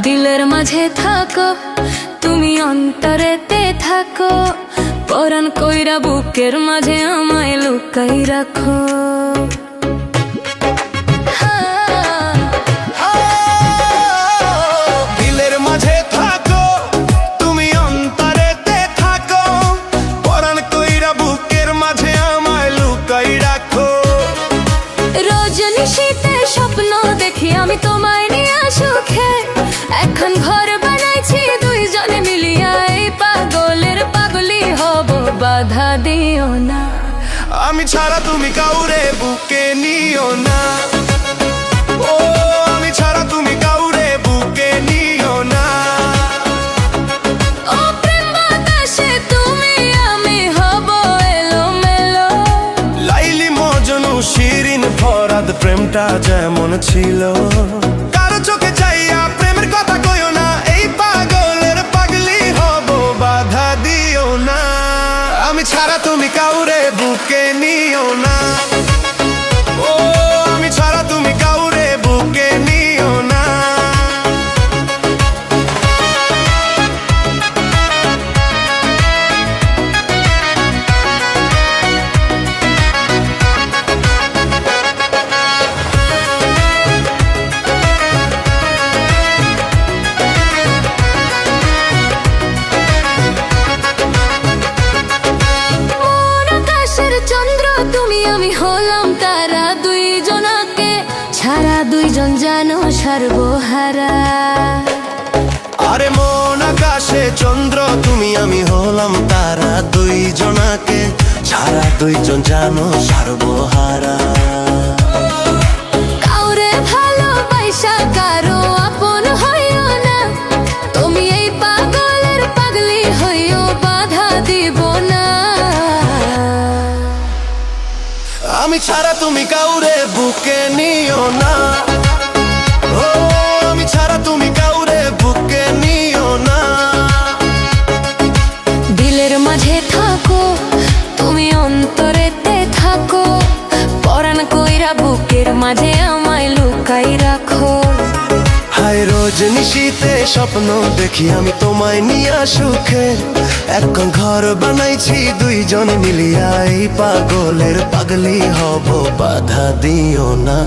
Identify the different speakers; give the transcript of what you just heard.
Speaker 1: দিলের মাঝে থাকো তুমি, অন্তরেতে থাকো, পরাণ কইরা বুকের মাঝে আমায় লুকাই রাখো।
Speaker 2: দিলের মাঝে থাকো তুমি, অন্তরেতে থাকো, পরাণ কইরা বুকের মাঝে আমায় লুকাই রাখো।
Speaker 1: রজনীশীতে স্বপ্ন দেখি আমি তোমায় নিয়ে সুখে, এখন ঘর বানাইছি দুইজনে মিলিয়া, এই পাগলের পাগলি হব, বাধা দিও না।
Speaker 2: আমি ছাড়া তুমি কাউরে বুকে নিও না, ও আমি ছাড়া তুমি কাউরে বুকে নিও না।
Speaker 1: ও প্রেম বাতাসে তুমি আমি হব এলোমেলো,
Speaker 2: লাইলি মজনু শিরিন ফরাদ প্রেমটা যেমন ছিল। কারো চোখে চাইয়া প্রেমের কথা কইও না, এই পাগলের পাগলি হব, বাধা দিও না। আমি ছাড়া তুমি কাউরে বুকে নিও না, ও আমি ছাড়া তুমি কাউরে বুকে নিও না।
Speaker 1: চন্দ্র তুমি আমি হলাম তারা, দুইজনাকে ছাড়া দুইজন জানো সর্বহারা।
Speaker 2: আরে মন আকাশে চন্দ্র তুমি আমি হলাম তারা, দুইজনাকে ছাড়া দুইজন জানো সর্বহারা।
Speaker 1: কাউরে ভালোবাসা কারো আপন হইও না, তুমি এই পাগলের পাগলি হইও, বাধা দিব না।
Speaker 2: আমি ছাড়া তুমি কাউরে বুকে নিও না, ও আমি ছাড়া তুমি কাউরে বুকে নিও না।
Speaker 1: দিলের মাঝে থাকো তুমি, অন্তরেতে থাকো, পরাণ কইরা বুকের মাঝে আমায় লুকাই রাখো।
Speaker 2: হায় রজনীশীতে স্বপ্ন দেখি আমি তোমায় নিয়া সুখে, এখন ঘর বানাইছি দুইজন মিলিয়া, এই পাগলের পাগলি হব, বাধা দিও না।